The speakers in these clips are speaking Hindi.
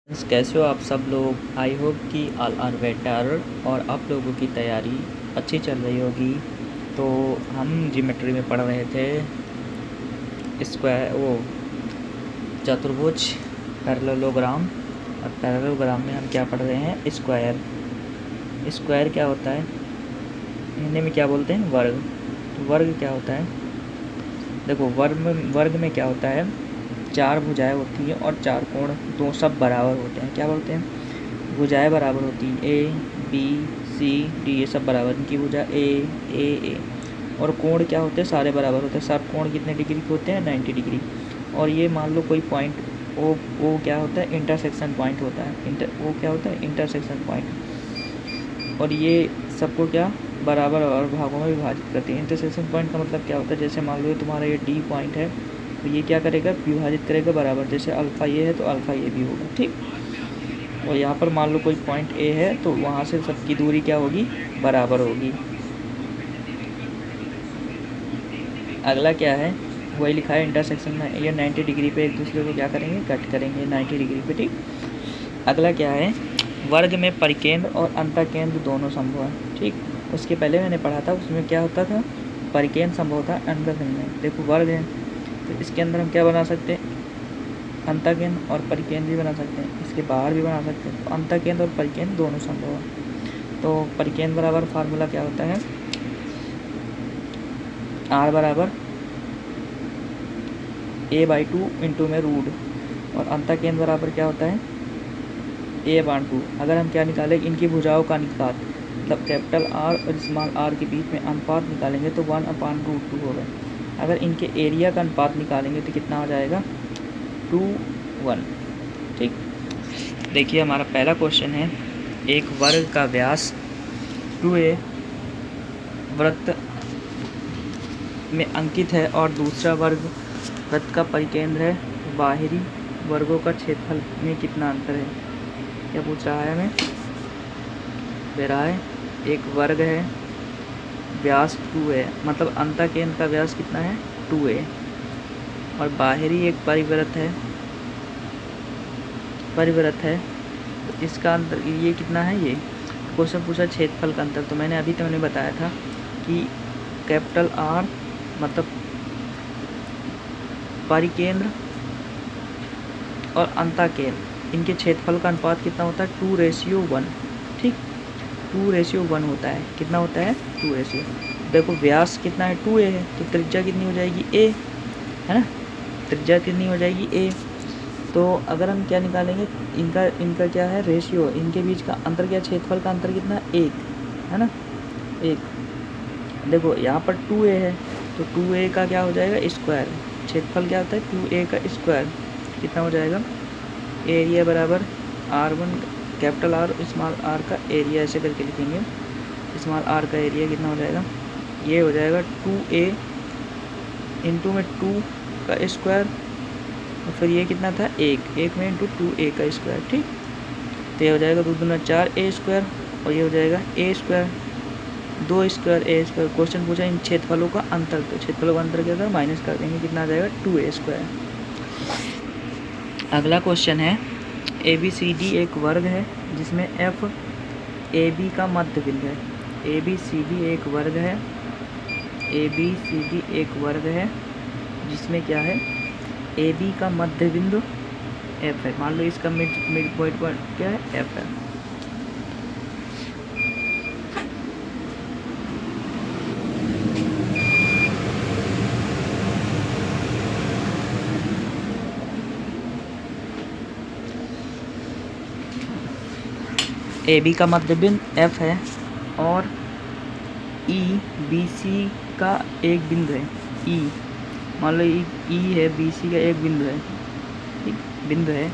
कैसे हो आप सब लोग। आई होप कि ऑल आर बेटर और आप लोगों की तैयारी अच्छी चल रही होगी। तो हम ज्योमेट्री में पढ़ रहे थे स्क्वायर चतुर्भुज पैरेललोग्राम, और पैरेललोग्राम में हम क्या पढ़ रहे हैं, स्क्वायर। स्क्वायर क्या होता है, हिंदी में क्या बोलते हैं, वर्ग। तो वर्ग क्या होता है, देखो वर्ग में क्या होता है, चार भुजाएं होती हैं और चार कोण, दो सब बराबर होते हैं। क्या बोलते हैं, भुजाएं बराबर होती हैं, ए बी सी डी, ये सब बराबर, इनकी भुजा ए। और कोण क्या होते हैं, सारे बराबर होते हैं। सब कोण कितने डिग्री के होते हैं, 90 डिग्री। और ये मान लो कोई पॉइंट ओ क्या होता है, इंटरसेक्शन पॉइंट होता है। वो क्या होता है, इंटरसेक्शन पॉइंट। और ये सबको क्या बराबर और भागों में विभाजित करती है। इंटरसेक्शन पॉइंट का मतलब क्या होता है, जैसे मान लो तुम्हारा ये डी पॉइंट है, तो ये क्या करेगा, विभाजित करेगा बराबर। जैसे अल्फ़ा ये है तो अल्फ़ा ये भी होगा, ठीक। और यहाँ पर मान लो कोई पॉइंट ए है, तो वहाँ से सबकी दूरी क्या होगी, बराबर होगी। अगला क्या है, वही लिखा है इंटरसेक्शन में, ये 90 डिग्री पे एक दूसरे को क्या करेंगे, कट करेंगे 90 डिग्री पे, ठीक। अगला क्या है, वर्ग में परिकेंद्र और अंतःकेंद्र दोनों संभव है, ठीक। उसके पहले मैंने पढ़ा था, उसमें क्या होता था, परिकेंद्र संभव था, अंतःकेंद्र नहीं। देखो वर्ग है तो इसके अंदर हम क्या बना सकते हैं, अंतःकेंद्र और परिकेंद्र भी बना सकते हैं, इसके बाहर भी बना सकते हैं। तो अंतःकेंद्र और परिकेंद्र दोनों संभव है। तो परिकेंद्र बराबर फार्मूला क्या होता है, आर बराबर a/2 इंटू में रूट, और अंतःकेंद्र बराबर क्या होता है, a/2। अगर हम क्या निकालें, इनकी भुजाओं का अनुपात, मतलब कैपिटल आर और स्मॉल आर के बीच में अनुपात निकालेंगे तो 1/√2 होगा। अगर इनके एरिया का अनुपात निकालेंगे तो कितना हो जाएगा, 2:1, ठीक। देखिए हमारा पहला क्वेश्चन है, एक वर्ग का व्यास 2a वृत्त में अंकित है और दूसरा वर्ग वृत्त का परिकेंद्र है, बाहरी वर्गों का क्षेत्रफल में कितना अंतर है। क्या पूछ रहा है हमें, दे रहा है एक वर्ग है, व्यास 2 है, मतलब अंतःकेंद्र का व्यास कितना है, 2a, और बाहरी एक परिवृत्त है, तो इसका अंतर ये कितना है। ये क्वेश्चन पूछा क्षेत्रफल का अंतर, तो मैंने बताया था कि कैपिटल आर मतलब परिकेंद्र और अंतःकेंद्र, इनके क्षेत्रफल का अनुपात कितना होता है, 2:1, ठीक। 2:1 होता है, कितना होता है, 2:। देखो व्यास कितना है, 2a है, तो त्रिज्या कितनी हो जाएगी, a है ना, त्रिज्या कितनी हो जाएगी, a। तो अगर हम क्या निकालेंगे, इनका क्या है, रेशियो, इनके बीच का अंतर क्या, क्षेत्रफल का अंतर कितना, 1 है ना, 1। देखो यहाँ पर 2a है, तो 2a का क्या हो जाएगा, स्क्वायर। क्षेत्रफल क्या होता है, 2a का स्क्वायर, कितना हो जाएगा, एरिया बराबर r1 capital R small r का एरिया, ऐसे करके लिखेंगे। स्मॉल आर का एरिया कितना हो जाएगा, ये हो जाएगा 2a इंटू में 2 का स्क्वायर, और फिर ये कितना था, 1 में इंटू 2a का स्क्वायर, ठीक। तो ये हो जाएगा 2 दूना 4a स्क्वायर, और ये हो जाएगा a square, 2 square a square. Question पूछा इन क्षेत्रफलों का अंतर, तो क्षेत्रफलों का अंतर क्या था, माइनस कर देंगे, कितना आ जाएगा, 2a स्क्वायर। अगला क्वेश्चन है, ABCD एक वर्ग है जिसमें F AB का मध्य बिंदु है। ABCD एक वर्ग है, ABCD एक वर्ग है जिसमें क्या है, AB का मध्य बिंदु F है। मान लो इसका मिड पॉइंट क्या है, F है। AB का मध्य बिंदु F है और BC का एक बिंदु है, E। मान लो E है, BC का एक बिंदु है, ठीक, बिंदु है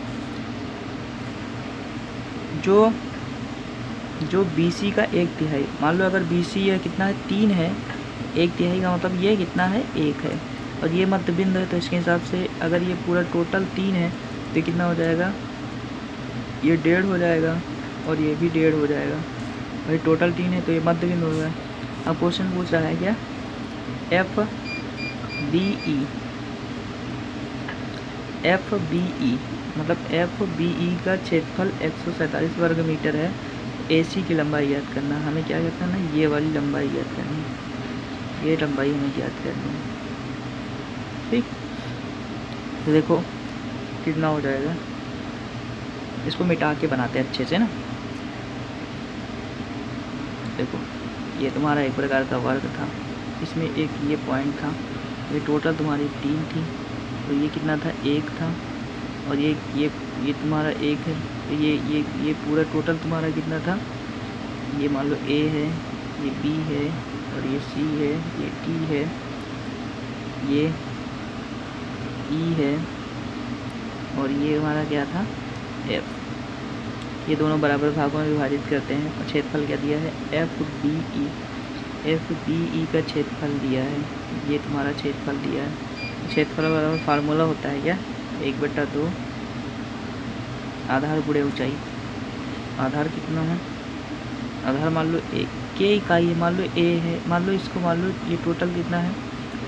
जो BC का 1/3। मान लो अगर BC ये कितना है, 3 है, 1/3 का मतलब ये कितना है, 1 है, और ये मध्य बिंदु है, तो इसके हिसाब से अगर ये पूरा टोटल 3 है तो कितना हो जाएगा, ये 1.5 हो जाएगा, और ये भी 1.5 हो जाएगा। भाई टोटल 3 है तो ये मध्य बिंदु हो गया। अब क्वेश्चन पूछ रहा है क्या, FBE एफ बी ई, मतलब एफ बी ई का क्षेत्रफल 147 वर्ग मीटर है। ए सी की लंबाई याद करना, हमें क्या याद करना है, ये वाली लंबाई याद करनी है, ये लंबाई हमें याद करनी है। ठीक, तो देखो कितना हो जाएगा, इसको मिटा के बनाते हैं अच्छे से ना। देखो ये तुम्हारा एक प्रकार का वर्ग था, इसमें एक ये पॉइंट था, ये टोटल तुम्हारी 3 थी, तो ये कितना था, 1 था, और ये तुम्हारा 1 है, तो ये पूरा टोटल तुम्हारा कितना था, ये मान लो ए है, ये बी है, और ये सी है, ये टी है, ये ई है, और ये हमारा क्या था, एफ। ये दोनों बराबर भागों में विभाजित करते हैं और क्षेत्रफल क्या दिया है, F B E. F B E का क्षेत्रफल दिया है, ये तुम्हारा क्षेत्रफल दिया है। क्षेत्रफल बराबर फार्मूला होता है क्या, 1/2 आधार गुणे ऊंचाई। आधार कितना है, आधार मान लो ए के इकाई है, मान लो ए है, मान लो इसको, मान लो ये टोटल कितना है,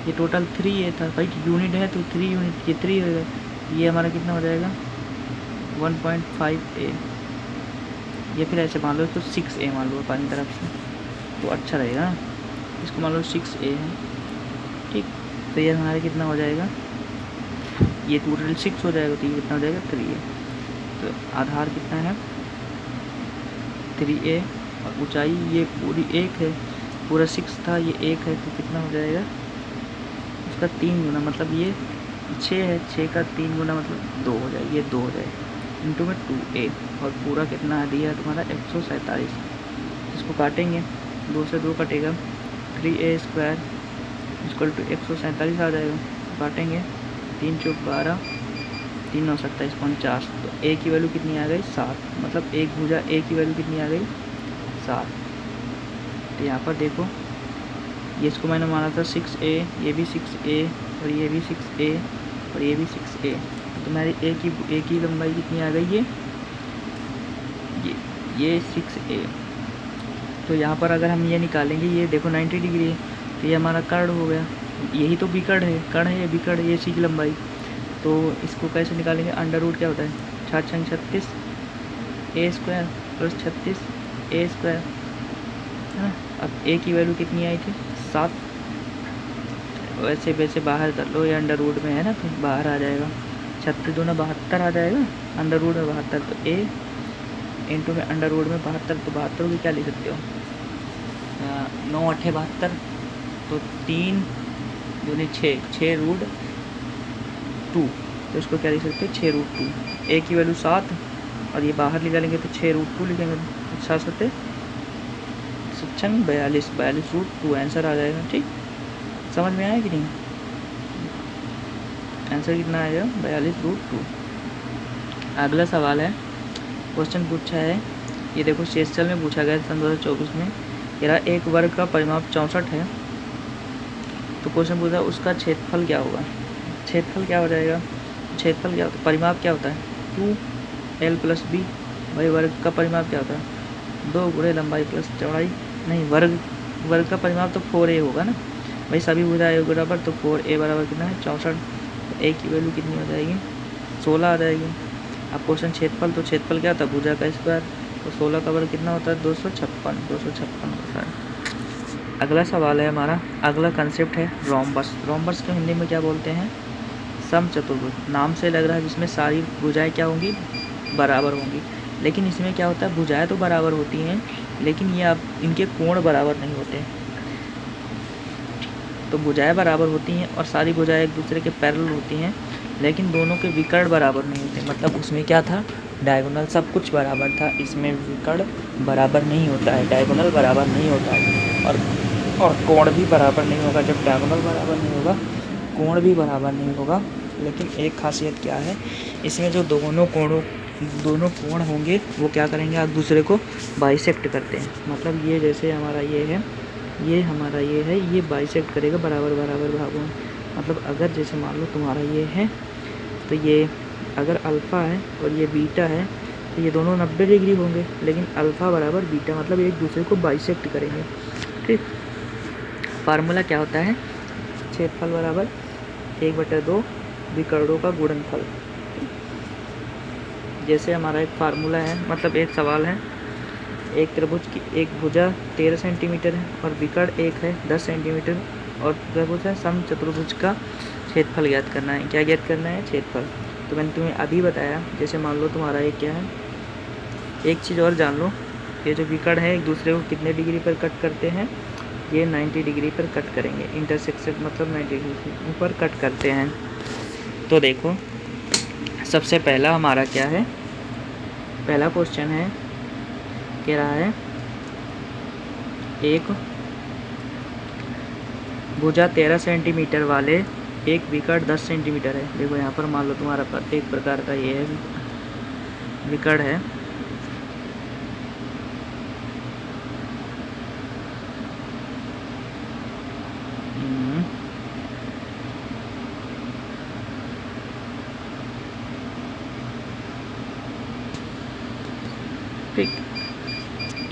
ये टोटल 3 था भाई, यूनिट है तो 3 यूनिट, ये 3 होगा, ये हमारा कितना हो जाएगा 1.5 ए। या फिर ऐसे मान लो तो 6 ए मान लो अपनी तरफ से, तो अच्छा रहेगा ना। इसको मान लो 6 ए है, ठीक, तो ये हमारा कितना हो जाएगा, ये टोटल 6 हो जाएगा, तो ये कितना हो जाएगा 3 ए। तो आधार कितना है 3 ए, और ऊंचाई ये पूरी 1 है, पूरा 6 था, ये 1 है, तो कितना हो जाएगा उसका 3 गुना, मतलब ये 6 है, 6 का 3 गुना मतलब 2 हो जाए, ये 2 हो जाए, इंटू में 2a, और पूरा कितना दिया तुम्हारा 147। इसको काटेंगे, 2 से 2 कटेगा, 3a² इक्वल टू 147 आ जाएगा। काटेंगे, 3 चौक 12, 3 9 27 49, तो a की वैल्यू कितनी आ गई 7, मतलब एक भुजा a की वैल्यू कितनी आ गई 7। तो यहाँ पर देखो, ये इसको मैंने माना था 6a, ये भी 6a, और ये भी 6a, और ये भी 6a, तो मेरी ए की लंबाई कितनी आ गई, ये 6a। तो यहाँ पर अगर हम ये निकालेंगे, ये देखो 90 डिग्री है, तो ये हमारा कर्ण हो गया, यही तो विकर्ण है, कर्ण है, विकर्ण है, सी की लंबाई। तो इसको कैसे निकालेंगे, अंडर रूट क्या होता है, 7 छंग 36 a² प्लस 36 a² है ना। अब a की वैल्यू कितनी आई थी 7, वैसे वैसे बाहर कर लो, ये अंडर रूट में है ना, तो बाहर आ जाएगा, 36 दूना 72 आ जाएगा, अंडर रूट में 72, तो a इंटू में अंडर रूट में 72, तो 72 की क्या लिख सकते हो, 9 8 72, तो 3 दूनी 6 रूट 2, तो इसको क्या लिख सकते हो 6 रूट 2। a की वैल्यू 7, और ये बाहर निकालेंगे तो 6 रूट 2 लिखेंगे, 7 7 42 42 रूट 2 आंसर आ जाएगा। ठीक, समझ में आया कि नहीं, आंसर कितना आएगा 42 रूट 2। अगला सवाल है, क्वेश्चन पूछा है, ये देखो सेशल में पूछा गया सन 2024 में, मेरा एक वर्ग का परिमाप 64 है, तो क्वेश्चन पूछा उसका क्षेत्रफल क्या होगा। क्षेत्रफल क्या हो जाएगा, क्षेत्रफल क्या होता है, परिमाप क्या होता है 2l + b, भाई वर्ग का परिमाप क्या होता है 2 गुणे लंबाई प्लस चौड़ाई, नहीं वर्ग का परिमाप तो 4a होगा ना भाई, सभी भुजाएं बराबर, तो 4a बराबर कितना है 64, तो a की वैल्यू कितनी हो जाएगी 16 आ जाएगी। अब क्वेश्चन क्षेत्रफल, तो क्षेत्रफल क्या होता है भुजा का स्क्वायर, तो 16 का वर्ग कितना होता है 256 होता है। अगला सवाल है हमारा, अगला कंसेप्ट है रोम्बस। रोम्बस को हिंदी में क्या बोलते हैं, समचतुर्भुज। नाम से लग रहा है जिसमें सारी भुजाएं क्या होंगी बराबर होंगी, लेकिन इसमें क्या होता है भुजाएं तो बराबर होती हैं, लेकिन ये अब इनके कोण बराबर नहीं होते। तो भुजाएं बराबर होती हैं और सारी भुजाएं एक दूसरे के पैरेलल होती हैं, लेकिन दोनों के विकर्ण बराबर नहीं होते। मतलब उसमें क्या था डायगोनल सब कुछ बराबर था, इसमें विकर्ण बराबर नहीं होता है, डायगोनल बराबर नहीं होता है, और कोण भी बराबर नहीं होगा। जब डायगोनल बराबर नहीं होगा कोण भी बराबर नहीं होगा। लेकिन एक खासियत क्या है, इसमें जो दोनों कोण होंगे वो क्या करेंगे एक दूसरे को बाइसेक्ट करते हैं। मतलब ये जैसे हमारा ये है, ये हमारा ये है, ये बाइसेक्ट करेगा बराबर बराबर भागों में। मतलब अगर जैसे मान लो तुम्हारा ये है, तो ये अगर अल्फ़ा है और ये बीटा है, तो ये दोनों 90 डिग्री होंगे, लेकिन अल्फ़ा बराबर बीटा मतलब एक दूसरे को बाइसेक्ट करेंगे। ठीक, फार्मूला क्या होता है, क्षेत्रफल बराबर 1/2 विकर्णों का गुणनफल। जैसे हमारा एक फार्मूला है, मतलब एक सवाल है, एक त्रिभुज की एक भुजा 13 सेंटीमीटर है और विकर्ण एक है 10 सेंटीमीटर और त्रिभुज है समचतुर्भुज का क्षेत्रफल ज्ञात करना है। क्या ज्ञात करना है? क्षेत्रफल। तो मैंने तुम्हें अभी बताया, जैसे मान लो तुम्हारा एक क्या है, एक चीज़ और जान लो, ये जो विकर्ण है एक दूसरे को कितने डिग्री पर कट करते हैं? ये 90 डिग्री पर कट करेंगे, इंटरसेक्शन मतलब 90 डिग्री पर कट करते हैं। तो देखो सबसे पहला हमारा क्या है, पहला क्वेश्चन है, कह रहा है एक भुजा 13 सेंटीमीटर वाले एक विकर्ण 10 सेंटीमीटर है। देखो यहाँ पर मान लो तुम्हारा एक प्रकार का ये है विकर्ण है, ठीक।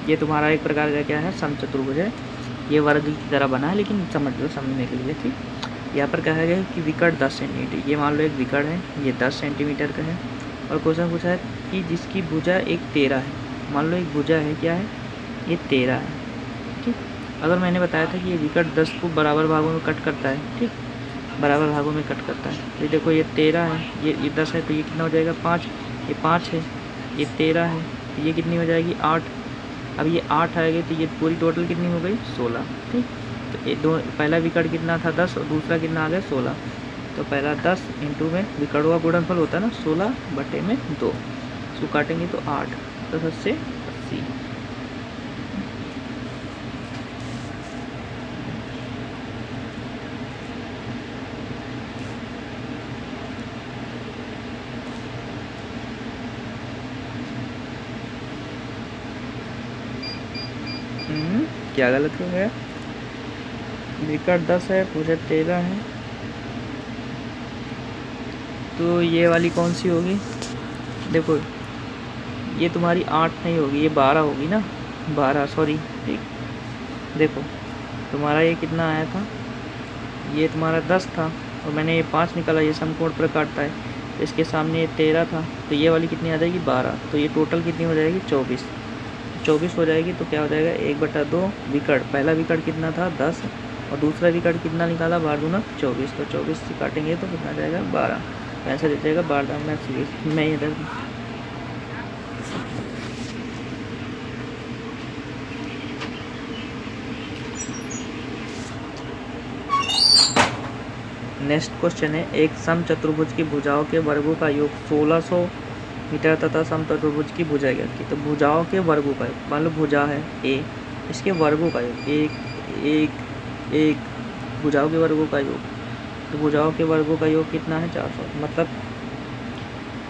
ये तुम्हारा एक प्रकार का क्या है, समचतुर्भुज है। ये वर्ग की तरह बना है, लेकिन समझ लो समझने के लिए, ठीक। यहाँ पर कहा गया है कि विकर्ण 10 सेंटीमीटर, ये मान लो एक विकर्ण है, ये 10 सेंटीमीटर का है और क्वेश्चन पूछा है कि जिसकी भुजा एक 13 है। मान लो एक भुजा है, क्या है, ये 13 है, ठीक। अगर मैंने बताया था कि ये विकर्ण 10 को बराबर भागों में कट करता है, ठीक, बराबर भागों में कट करता है। तो देखो ये 13 है, ये 10 है, तो ये कितना हो जाएगा 5, ये 5 है, ये 13 है, तो ये कितनी हो जाएगी 8। अब ये 8 आएगी तो ये पूरी टोटल कितनी हो गई 16, ठीक। तो ये दो, पहला विकर्ण कितना था 10 और दूसरा कितना आ गया 16। तो पहला 10 इंटू में विकर्णों का गुणनफल होता है ना 16 बटे में 2, इसको काटेंगे तो 8, 10 से 80। क्या गलत हो गया? विकर्ण 10 है, पूरे 13 है, तो ये वाली कौन सी होगी? देखो ये तुम्हारी 8 नहीं होगी, ये 12 होगी ना, 12 सॉरी, ठीक। देखो तुम्हारा ये कितना आया था, ये तुम्हारा 10 था और मैंने ये 5 निकाला, ये समकोण पर काटता है, इसके सामने ये 13 था, तो ये वाली कितनी आ जाएगी 12, तो ये टोटल कितनी हो जाएगी 24 हो जाएगी। तो क्या हो जाएगा 1/2 विकर्ण, पहला विकर्ण कितना था 10 और दूसरा विकर्ण कितना निकाला 12 दूना 24, तो 24 से काटेंगे तो कितना जाएगा 12, ऐसा दे जाएगा 12 मैं इधर। नेक्स्ट क्वेश्चन है, एक समचतुर्भुज की भुजाओं के वर्गों का योग 1600 मीटर तथा समचतुर्भुज की भुजा ज्ञात की। तो भुजाओं के वर्गों का योग, मान लो भुजा है ए, इसके वर्गों का योग एक भुजाओं के वर्गों का योग, तो भुजाओं के वर्गों का योग कितना है 400, मतलब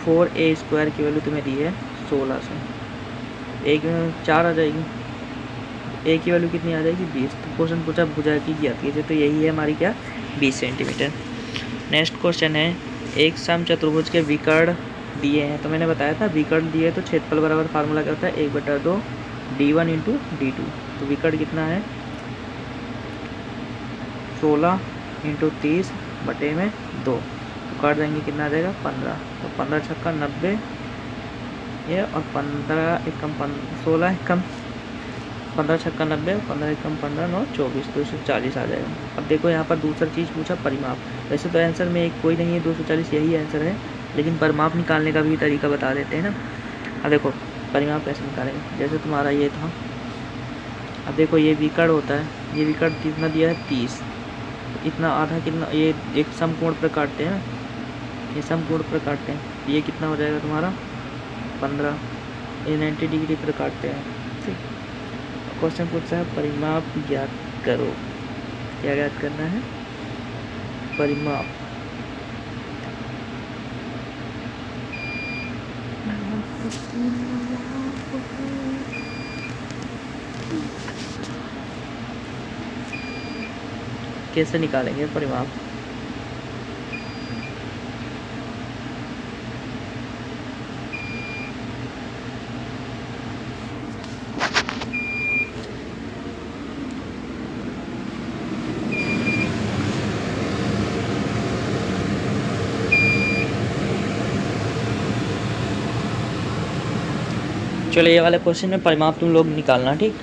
4a² की वैल्यू तुम्हें दी है 1600, एक 4 आ जाएगी, ए की वैल्यू कितनी आ जाएगी 20। तो क्वेश्चन पूछा भुजा की ज्ञात कीजिए, तो यही है हमारी क्या 20 सेंटीमीटर। नेक्स्ट क्वेश्चन है, एक समचतुर्भुज के विकर्ण दिए हैं, तो मैंने बताया था विकर्ण दिए तो क्षेत्रफल बराबर फार्मूला क्या होता है 1/2 d1 इंटू d2। तो विकर्ण कितना है 16 इंटू 30 बटे में 2, तो काट देंगे कितना आ जाएगा 15, तो 15 छक्का 90 ये और 15 एकम 16 एकम 15 छक्का 90, 15 एकम 15 9 24, 240 आ जाएगा। अब देखो यहाँ पर दूसरा चीज़ पूछा परिमाप, वैसे तो आंसर में एक कोई नहीं है, 240 यही आंसर है, लेकिन परिमाप निकालने का भी तरीका बता देते हैं ना। अब देखो परिमाप कैसे निकालेंगे, जैसे तुम्हारा ये था, अब देखो ये विकर्ण होता है, ये विकर्ण कितना दिया है 30, इतना आधा कितना, ये एक समकोण पर काटते हैं ना, ये समकोण पर काटते हैं, ये कितना हो जाएगा तुम्हारा 15, ये 90 डिग्री पर काटते हैं, ठीक। क्वेश्चन पूछता है परिमाप ज्ञात करो, क्या ज्ञात करना है परिमाप। कैसे निकालेंगे परिमाप? चलो ये वाले क्वेश्चन में परिमाप तुम लोग निकालना, ठीक।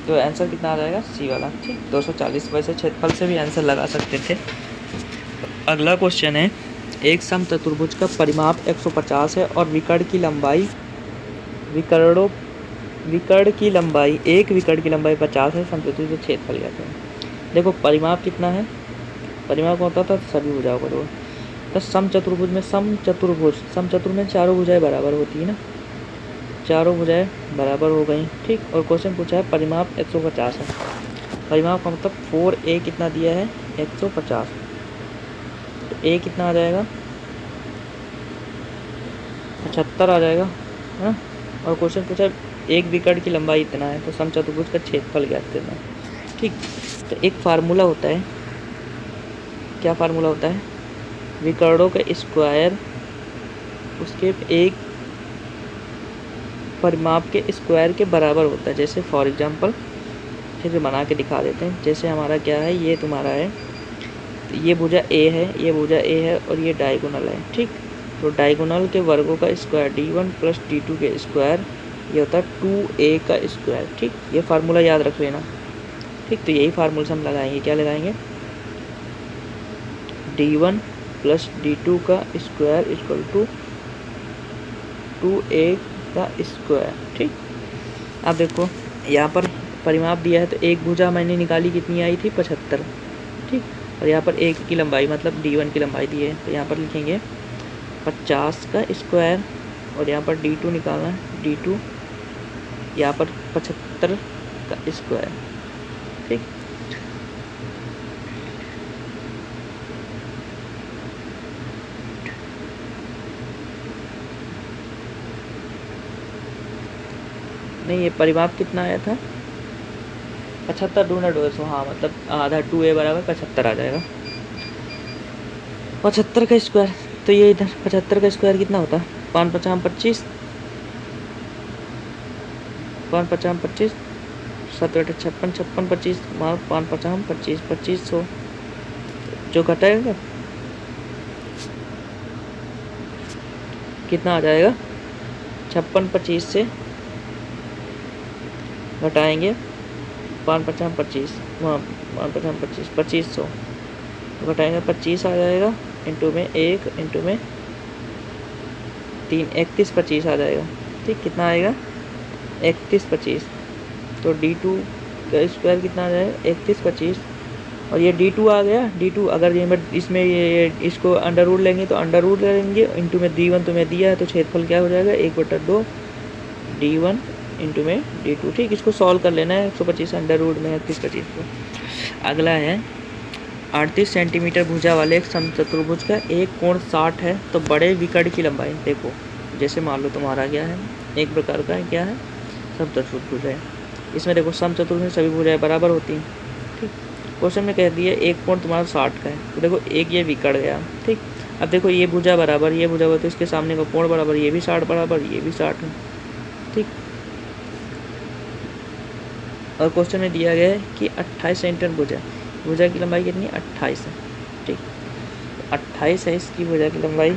तो आंसर कितना आ जाएगा, सी वाला, ठीक। 240। वैसे क्षेत्रफल से भी आंसर लगा सकते थे। अगला क्वेश्चन है, एक समचतुर्भुज का परिमाप 150 है और विकर्ण की लंबाई 50 है। समचतुर्भुज का क्षेत्रफल कहते हैं। देखो परिमाप कितना है, परिमाप होता था सभी भुजाओं का। तो समचतुर्भुज में समचतुर में चारों भुजाएं बराबर होती है ना, चारों भुजाएं बराबर हो गई, ठीक। और क्वेश्चन पूछा है परिमाप 150 है। परिमाप का मतलब 4a कितना दिया है, 150। तो a कितना आ जाएगा, 75 आ जाएगा, है ना। और क्वेश्चन पूछा एक विकर्ण की लंबाई इतना है, तो समचतुर्भुज का क्षेत्रफल ज्ञात करना है, ठीक। तो एक फार्मूला होता है, क्या फार्मूला होता है, विकर्णों का स्क्वायर उसके एक परिमाप के स्क्वायर के बराबर होता है। जैसे फॉर एग्जांपल फिर बना के दिखा देते हैं। जैसे हमारा क्या है, ये तुम्हारा है, तो ये भुजा ए है, ये भुजा ए है और ये डायगोनल है, ठीक। तो डायगोनल के वर्गों का स्क्वायर d1 प्लस d2 के स्क्वायर, ये होता है 2a का स्क्वायर, ठीक। ये फार्मूला याद रख लेना, ठीक। तो यही फार्मूला हम लगाएंगे, क्या लगाएंगे, d1 प्लस d2 का स्क्वायर इक्वल टू 2a का स्क्वायर, ठीक। अब देखो यहाँ पर परिमाप दिया है, तो एक भुजा मैंने निकाली, कितनी आई थी, 75, ठीक। और यहाँ पर एक की लंबाई मतलब d1 की लंबाई दी है, तो यहाँ पर लिखेंगे 50 का स्क्वायर, और यहाँ पर d2 निकालना है, d2 यहाँ पर 75 का स्क्वायर, ठीक। नहीं, ये परिमाप कितना आया था, 75 ढूंढा 200, हाँ मतलब आधा 2a बराबर 75 आ जाएगा। 75 का स्क्वायर, तो ये इधर 75 का स्क्वायर कितना होता है, 5 पचाम 25, 5 पचाम 25, 7 8 56, 56 25 5 पचाम 25, 2500 जो घटाएगा कितना आ जाएगा, 56 25 से घटाएंगे 5 पचाम 25, 5 पचाम 25, 2500 घटाएंगे 25 आ जाएगा, इंटू में 1 इंटू में 3, 31 25 आ जाएगा, ठीक। कितना आएगा, 31 25। तो d2 का स्क्वायर कितना आ जाएगा, 31 25, और ये d2 आ गया। d2 अगर ये इसमें ये इसको अंडर रूट लेंगे तो अंडर रूट लेंगे, इंटू में d1 तुम्हें दिया है, तो क्षेत्रफल क्या हो जाएगा, 1/2 d1 इंटू में d2, ठीक। इसको सॉल्व कर लेना है, 125 अंडर रूट में 31 25 को। अगला है 38 सेंटीमीटर भुजा वाले एक समचतुर्भुज का एक कोण 60 है, तो बड़े विकर्ण की लंबाई, देखो जैसे मान लो तुम्हारा क्या है, एक प्रकार का क्या है, समचतुर्भुज है। इसमें देखो समचतुर्भुज में सभी भुजाएं बराबर होती हैं, ठीक। क्वेश्चन में कह दिया एक कोण तुम्हारा 60 का है, तो देखो एक ये विकर्ण गया, ठीक। अब देखो ये भुजा बराबर, ये भुजा बराबर, तो इसके सामने का कोण बराबर, ये भी 60 बराबर, ये भी 60 है, ठीक। और क्वेश्चन में दिया गया है कि 28 सेंटीमीटर भुजा की लंबाई कितनी, 28 है, ठीक। 28 है इसकी भुजा की लंबाई,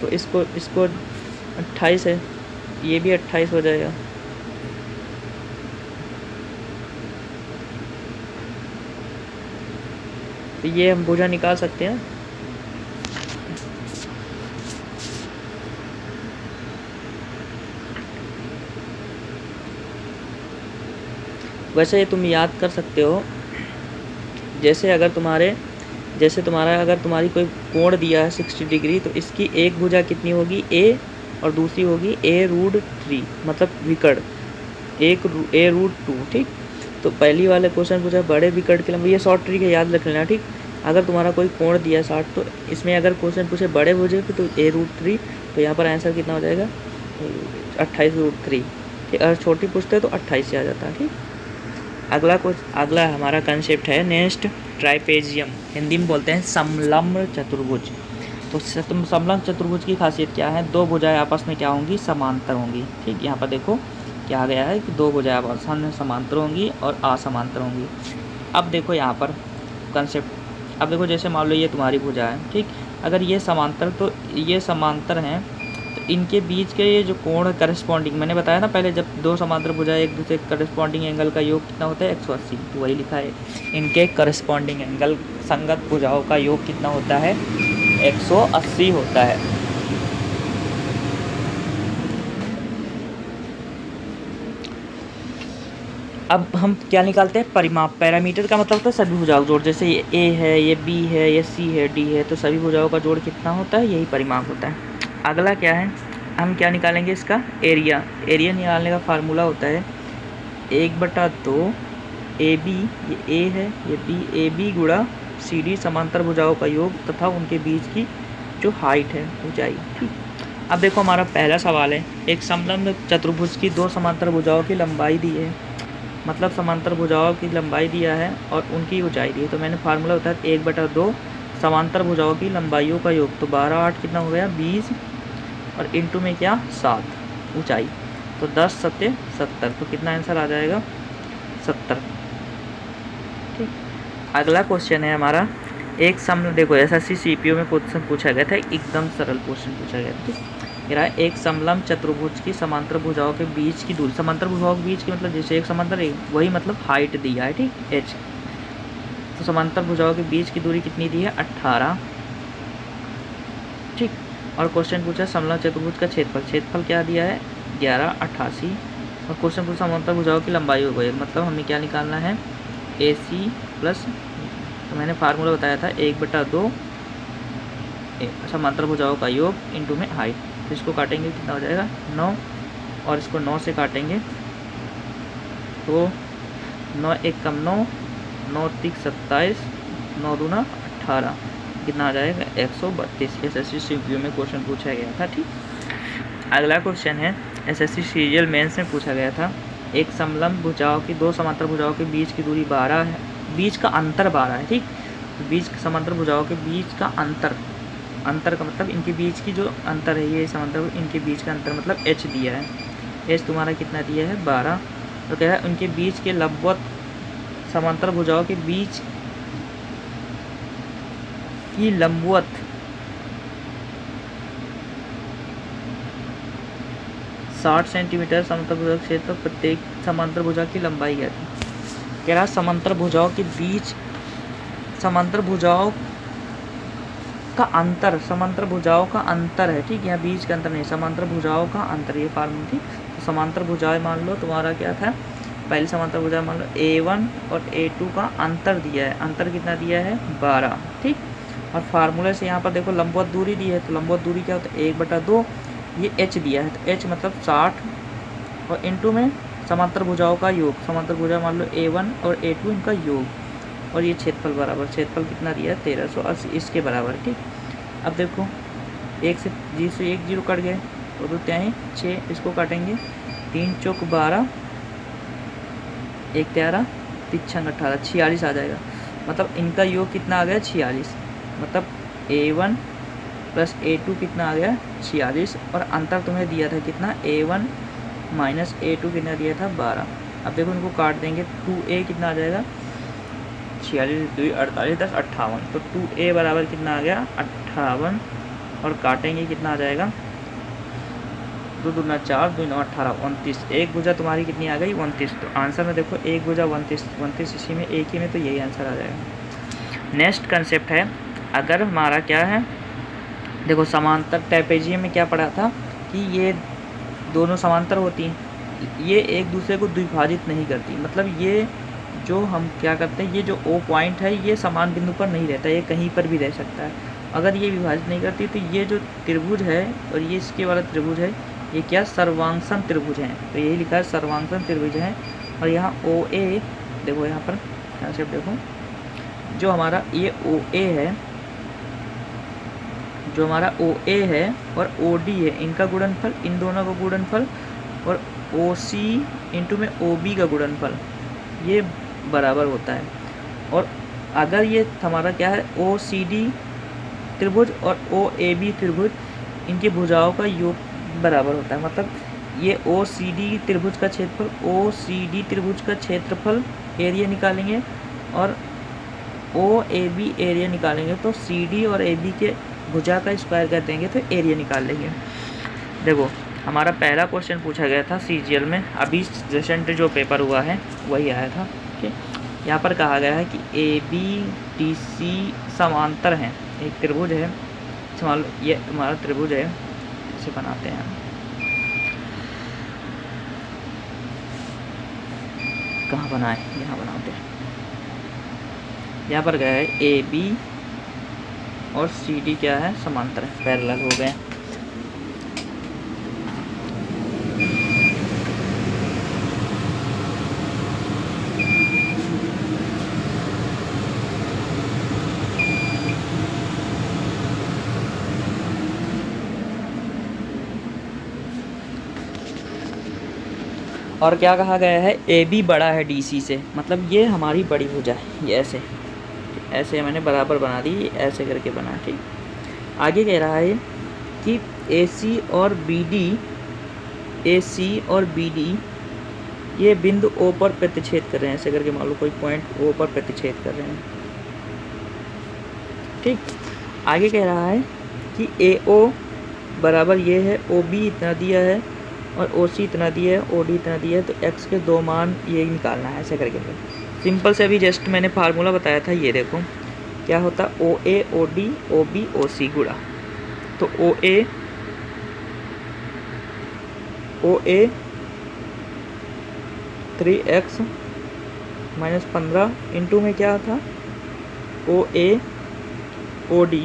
तो इसको 28 है, ये भी 28 हो जाएगा। तो ये हम भुजा निकाल सकते हैं। वैसे ये तुम याद कर सकते हो, जैसे अगर तुम्हारी कोई कोण दिया है 60 डिग्री, तो इसकी एक भुजा कितनी होगी, a, और दूसरी होगी a√3, मतलब विकर्ण a√2, ठीक। तो पहली वाले क्वेश्चन पूछा बड़े विकर्ण की लंबाई, ये शॉर्ट ट्रिक है, याद रख लेना, ठीक। अगर तुम्हारा कोई कोण दिया 60, तो इसमें अगर क्वेश्चन पूछे बड़े भुजा पे, तो a√3, तो यहाँ पर आंसर कितना हो जाएगा, 28√3, ठीक। अगर छोटी पूछते हैं तो 28 से आ जाता है, ठीक। अगला हमारा कंसेप्ट है नेक्स्ट, ट्राइपेजियम, हिंदी में बोलते हैं समलम्ब चतुर्भुज। तो समलम्ब चतुर्भुज की खासियत क्या है, दो भुजाएं आपस में क्या होंगी, समांतर होंगी, ठीक। यहाँ पर देखो क्या गया है कि दो भुजाएं आपस में समांतर होंगी और असमांतर होंगी। अब देखो यहाँ पर कंसेप्ट, अब देखो जैसे मान लो ये तुम्हारी भुजा है, ठीक। अगर ये समांतर, तो ये समांतर हैं, तो इनके बीच के ये जो कोण है करस्पॉन्डिंग, मैंने बताया ना पहले, जब दो समांतर भुजाएं एक दूसरे करस्पॉन्डिंग एंगल का योग कितना होता है 180, तो वही लिखा है इनके करस्पॉन्डिंग एंगल संगत भुजाओं का योग कितना होता है 180 होता है। अब हम क्या निकालते हैं परिमाप। पैरामीटर का मतलब होता है सभी भुजाओं का जोड़, जैसे ये ए है, ये बी है, ये सी है, डी है, तो सभी भुजाओं का जोड़ कितना होता है, यही परिमाप होता है। अगला क्या है, हम क्या निकालेंगे इसका एरिया। एरिया निकालने का फार्मूला होता है 1/2 ए बी, ये ए है ये बी, ए बी गुणा सी डी समांतर भुजाओं का योग तथा उनके बीच की जो हाइट है ऊंचाई। ठीक, अब देखो हमारा पहला सवाल है, एक समलंब चतुर्भुज की दो समांतर भुजाओं की लंबाई दी है, मतलब समांतर भुजाओं की लंबाई दिया है और उनकी ऊंचाई दी है। तो मैंने फार्मूला होता है 1/2 समांतर भुजाओं की लंबाइयों का योग, तो 12 8 कितना हो गया 20, और इंटू में क्या 7 ऊंचाई, तो 10 7 70, तो कितना आंसर आ जाएगा 70। ठीक, अगला क्वेश्चन है हमारा एक समलंब, देखो एसएससी सीपीओ में क्वेश्चन पूछा गया था, एकदम सरल क्वेश्चन पूछा गया था। ठीक, ये रहा एक समलंब चतुर्भुज की समांतर भुजाओं के बीच की दूरी, समांतर भुजाओं के बीच की मतलब जैसे एक समांतर है वही मतलब हाइट दिया है, ठीक एच, तो समांतर भुजाओं के बीच की दूरी कितनी दी है 18। ठीक, और क्वेश्चन पूछा समलंब चतुर्भुज का क्षेत्रफल, क्षेत्रफल क्या दिया है 1188, और क्वेश्चन पूछा समांतर भुजाओं की लंबाई हो गई, मतलब हमें क्या निकालना है ए सी प्लस, तो मैंने फार्मूला बताया था 1/2 समांतर भुजाओं का योग इंटू में हाइट, तो इसको काटेंगे कितना हो जाएगा 9, और इसको 9 से काटेंगे तो 9 1 कम 9, 9 3 27, 9 दूना 18, कितना आ जाएगा 132। एसएससी सीपीओ में क्वेश्चन पूछा गया था। ठीक, अगला क्वेश्चन है एसएससी सीरियल मेंस में पूछा गया था, एक समलंब भुजाओं की दो समांतर भुजाओं के बीच की दूरी 12 है, बीच का अंतर 12 है। ठीक, तो बीच समांतर भुजाओं के बीच का अंतर, अंतर का मतलब इनके बीच की जो अंतर है, ये समांतर इनके बीच का अंतर मतलब h दिया है, h तुम्हारा कितना दिया है 12, तो कह रहा है उनके बीच के लंबवत समांतर भुजाओं के बीच की लंबवत साठ सेंटीमीटर समांतर भुजा क्षेत्र, प्रत्येक समांतर भुजा की लंबाई क्या थी। कह रहा समांतर भुजाओं के बीच, समांतर भुजाओं का अंतर, समांतर भुजाओं का अंतर है। ठीक, यहाँ बीच का अंतर नहीं, समांतर भुजाओं का अंतर, ये फार्मूला थी। तो समांतर भुजाएं मान लो तुम्हारा क्या था, पहली समांतर भुजा मान लो A1 और A2 का अंतर दिया है, अंतर कितना दिया है 12। ठीक, और फार्मूले से यहाँ पर देखो लंबवत दूरी दी है, तो लंबवत दूरी क्या होता है 1/2, ये h दिया है, तो h मतलब 60, और इंटू में समांतर भुजाओं का योग, समांतर भुजा मान लो A1 और A2 इनका योग, और ये क्षेत्रफल बराबर, क्षेत्रफल कितना दिया है 1380, इसके बराबर। ठीक, अब देखो एक से 1 0 कट गए, और दो त्याई 6, इसको काटेंगे 3 चौक 12, 1 13 3 6 18, 46 आ जाएगा, मतलब इनका योग कितना आ गया 46, मतलब A1 प्लस A2 कितना आ गया 46, और अंतर तुम्हें दिया था कितना A1 माइनस A2 कितना दिया था 12। अब देखो इनको काट देंगे, 2A कितना आ जाएगा 46 2 48 10 58, तो 2A बराबर कितना आ गया 58, और काटेंगे कितना आ जाएगा 2 दूना 4 2 9 18 29, एक भुजा तुम्हारी कितनी आ गई 29, तो आंसर में देखो एक भुजा 29 इसी में एक ही में, तो यही आंसर आ जाएगा। नेक्स्ट कंसेप्ट है, अगर हमारा क्या है, देखो समांतर ट्रेपेजियम में क्या पढ़ा था कि ये दोनों समांतर होती हैं, ये एक दूसरे को द्विभाजित नहीं करती, मतलब ये जो हम क्या करते हैं, ये जो O पॉइंट है ये समान बिंदु पर नहीं रहता, ये कहीं पर भी रह सकता है। अगर ये विभाजित नहीं करती तो ये जो त्रिभुज है और ये इसके वाला त्रिभुज है, ये क्या सर्वांगसम त्रिभुज हैं, तो यही लिखा है सर्वांगसम त्रिभुज हैं। और यहाँ OA देखो, यहाँ पर कंसेप्ट देखो, जो हमारा ये OA है, जो हमारा OA है और OD है, इनका गुणनफल, इन दोनों का गुणनफल, और OC इंटू में OB का गुणनफल, ये बराबर होता है। और अगर ये हमारा क्या है OCD त्रिभुज और OAB त्रिभुज, इनकी भुजाओं का योग बराबर होता है, मतलब ये OCD त्रिभुज का क्षेत्रफल, OCD त्रिभुज का क्षेत्रफल एरिया निकालेंगे, और OAB एरिया निकालेंगे, तो CD और AB के भुजा का स्क्वायर कर देंगे तो एरिया निकाल लेंगे। देखो हमारा पहला क्वेश्चन पूछा गया था सीजीएल में, अभी रिसेंट जो पेपर हुआ है वही आया था। ठीक, यहाँ पर कहा गया है कि ए बी डी सी समांतर हैं, एक त्रिभुज है, मान लो ये हमारा त्रिभुज है, इसे बनाते हैं, कहाँ बनाए, यहाँ बनाते हैं। यहाँ पर गया है ए बी और सी डी क्या है, समांतर है, पैरेलल हो गए। और क्या कहा गया है, ए बी बड़ा है डी सी से, मतलब ये हमारी बड़ी भुजा है, ये ऐसे ऐसे मैंने बराबर बना दी, ऐसे करके बना। ठीक, आगे कह रहा है कि ए सी और बी डी ये बिंदु ओ पर प्रतिच्छेद कर रहे हैं, ऐसे करके मान लो कोई पॉइंट ओ पर प्रतिच्छेद कर रहे हैं। ठीक, आगे कह रहा है कि ए ओ बराबर ये है, ओ बी इतना दिया है और ओ सी इतना दिया है, ओ डी इतना दिया है, तो एक्स के दो मान ये निकालना है, ऐसे करके। सिंपल से अभी जस्ट मैंने फार्मूला बताया था, ये देखो क्या होता, ओ ए O D O B O सी गुणा, तो ओ ए 3x माइनस 15 इंटू में क्या था, ओ ए ओ डी।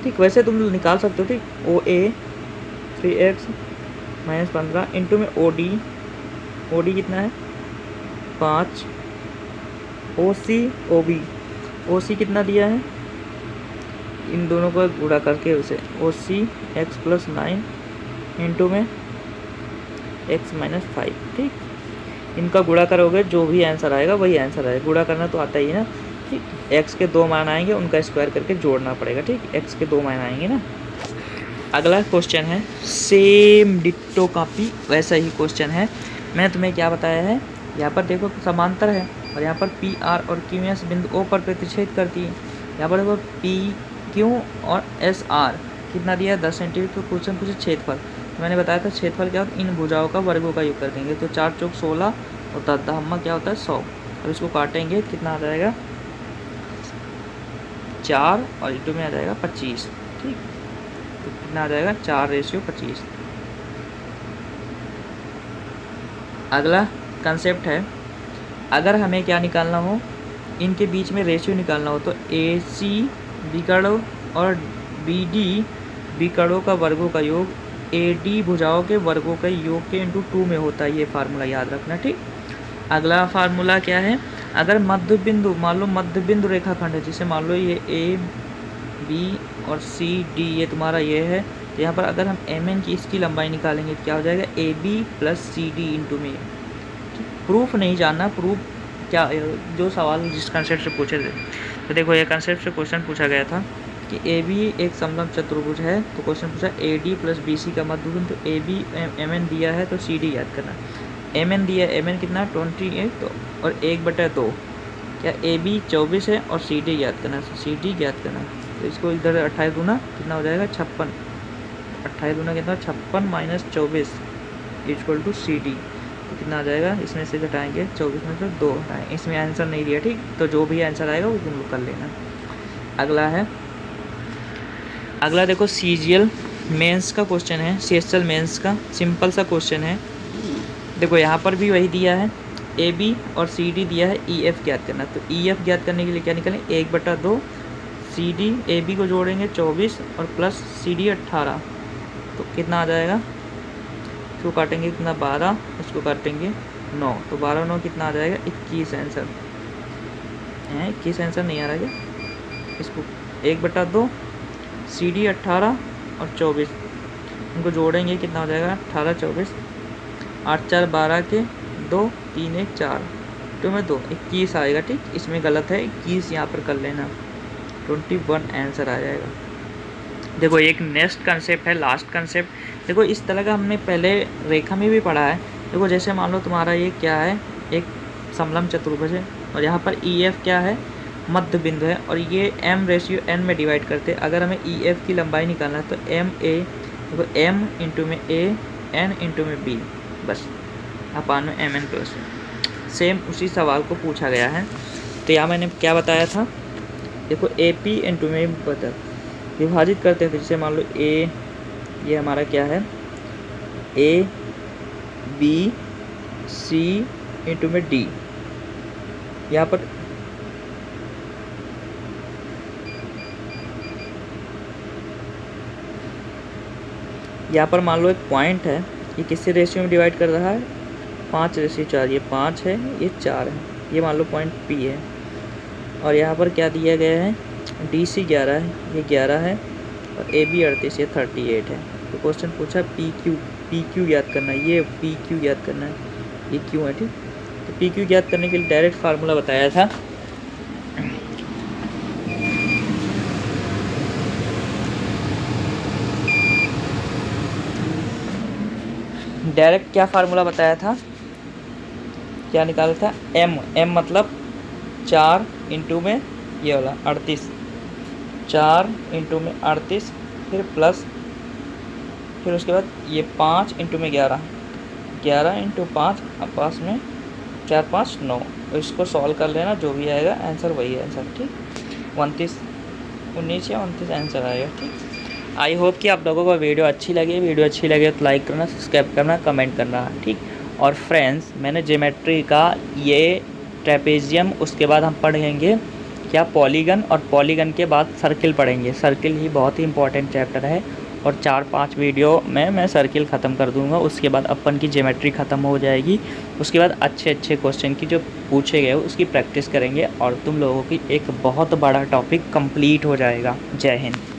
ठीक, वैसे तुम निकाल सकते हो। ठीक, ओ ए 3x माइनस 15 इंटू में ओ डी कितना है 5, ओ सी कितना दिया है, इन दोनों को गुणा करके उसे ओ सी एक्स प्लस 9 इंटू में एक्स माइनस 5। ठीक, इनका गुणा करोगे जो भी आंसर आएगा वही आंसर आएगा, गुणा करना तो आता ही है ना। ठीक, एक्स के दो मान आएंगे, उनका स्क्वायर करके जोड़ना पड़ेगा। ठीक, एक्स के दो मान आएंगे ना। अगला क्वेश्चन है सेम डिट्टो कॉपी वैसा ही क्वेश्चन है। मैंने तुम्हें क्या बताया है, यहाँ पर देखो समांतर है और यहाँ पर पी आर और क्यू एस बिंदु ओ पर प्रतिच्छेद करती है। यहाँ पर देखो पी क्यू और एस आर कितना दिया है 10 सेंटीमीटर। तो क्वेश्चन पूछे क्षेत्रफल, तो मैंने बताया था क्षेत्रफल क्या होता है, इन भुजाओं का वर्गों का योग कर देंगे, तो 4 चौक 16 और 10 दहम्मा क्या होता है 100। अब इसको काटेंगे कितना आ जाएगा 4 और इंटू में आ जाएगा 25। ठीक, तो कितना आ जाएगा 4:25। अगला कंसेप्ट है, अगर हमें क्या निकालना हो, इनके बीच में रेशियो निकालना हो, तो ए सी विकर्णों और बी डी विकर्णों का वर्गों का योग ए डी भुजाओं के वर्गों के योग के इंटू 2 में होता है, ये फार्मूला याद रखना। ठीक, अगला फार्मूला क्या है, अगर मध्य बिंदु, मान लो मध्य बिंदु रेखाखंड है, जिसे मान लो ये ए बी और सी डी ये तुम्हारा ये है, तो यहाँ पर अगर हम एम एन की इसकी लंबाई निकालेंगे तो क्या हो जाएगा A B plus C D into में। प्रूफ नहीं जानना, प्रूफ क्या, जो सवाल जिस कंसेप्ट से पूछे थे, तो देखो ये कंसेप्ट से क्वेश्चन पूछा गया था कि ए बी एक समलंब चतुर्भुज है, तो क्वेश्चन पूछा A D plus B C का मध्य बिंदु, तो ए बी एम एन दिया है तो सी डी याद करना। एम एन दिया, एम एन कितना 28 तो और 1/2, क्या ए बी 24 है और सी डी याद करना, सी डी याद करना। तो इसको इधर 28 दूना कितना हो जाएगा 56, 28 दूना कितना 56 minus 24 equal to C D, तो कितना आ जाएगा, इसमें से घटाएंगे 24 में से 2 हटाएँ, इसमें आंसर नहीं दिया। ठीक, तो जो भी आंसर आएगा वो तुम लोग कर लेना। अगला देखो सीजीएल मेंस का क्वेश्चन है, सीएचएल मेंस का सिंपल सा क्वेश्चन है। देखो यहाँ पर भी वही दिया है, ए बी और सी डी दिया है, ई एफ ज्ञात करना। तो ई एफ ज्ञात करने के लिए क्या निकालें, 1/2 सी डी, ए बी को जोड़ेंगे 24 और प्लस सी डी 18, तो कितना आ जाएगा, इसको काटेंगे कितना 12, इसको काटेंगे 9, तो 12 9 कितना आ जाएगा 21 आंसर है। 21 आंसर नहीं आ रहा है, इसको 1/2 सी डी 18 और 24 उनको जोड़ेंगे कितना हो जाएगा 18 24, 8 4 12 के 2 3 1 4 2 में 2 21 आएगा। ठीक, इसमें गलत है, 21 यहाँ पर कर लेना, 21 आंसर आ जाएगा। देखो एक नेक्स्ट कंसेप्ट है, लास्ट कंसेप्ट। देखो इस तरह का हमने पहले रेखा में भी पढ़ा है। देखो जैसे मान लो तुम्हारा ये क्या है, एक समलंब चतुर्भुज है और यहाँ पर ई एफ क्या है, मध्य बिंदु है और ये m/n में डिवाइड करते हैं। अगर हमें EF की लंबाई निकालना है तो देखो m इंटू में a n इंटू में b, बस अपान में mn+1। सेम उसी सवाल को पूछा गया है। तो यहाँ मैंने क्या बताया था, देखो AP इंटू में बता विभाजित करते हैं। तो जैसे मान लो a, ये हमारा क्या है A B C इंटू में D, यहाँ पर मान लो एक पॉइंट है, ये किससे रेशियो में डिवाइड कर रहा है 5/4। ये 5 है, ये 4 है, ये मान लो पॉइंट P है। और यहाँ पर क्या दिया गया है DC 11 है, ये 11 है, और AB 38, ये 38 है। तो क्वेश्चन पूछा PQ याद करना है, ये PQ याद करना है, ये क्यों है, ठीक। तो PQ याद करने के लिए डायरेक्ट फार्मूला बताया था। डायरेक्ट क्या फार्मूला बताया था, क्या निकाला था m मतलब 4 इंटू में ये वाला 38, 4 इंटू में 38, फिर प्लस, फिर उसके बाद ये 5 इंटू में 11, 11 इंटू 5 पास में 4 5 9। इसको सॉल्व कर लेना, जो भी आएगा आंसर वही है आंसर, ठीक। 29 19 या 29 आंसर आएगा, ठीक। आई होप कि आप लोगों को वीडियो अच्छी लगे तो लाइक करना, सब्सक्राइब करना, कमेंट करना, ठीक। और फ्रेंड्स, मैंने ज्योमेट्री का ये ट्रेपेजियम, उसके बाद हम पढ़ेंगे क्या पॉलीगन, और पॉलीगन के बाद सर्किल पढ़ेंगे। सर्किल ही बहुत ही इंपॉर्टेंट चैप्टर है, और 4-5 वीडियो में मैं सर्किल ख़त्म कर दूंगा। उसके बाद अपन की ज्योमेट्री ख़त्म हो जाएगी। उसके बाद अच्छे क्वेश्चन की जो पूछे गए उसकी प्रैक्टिस करेंगे, और तुम लोगों की एक बहुत बड़ा टॉपिक कंप्लीट हो जाएगा। जय हिंद।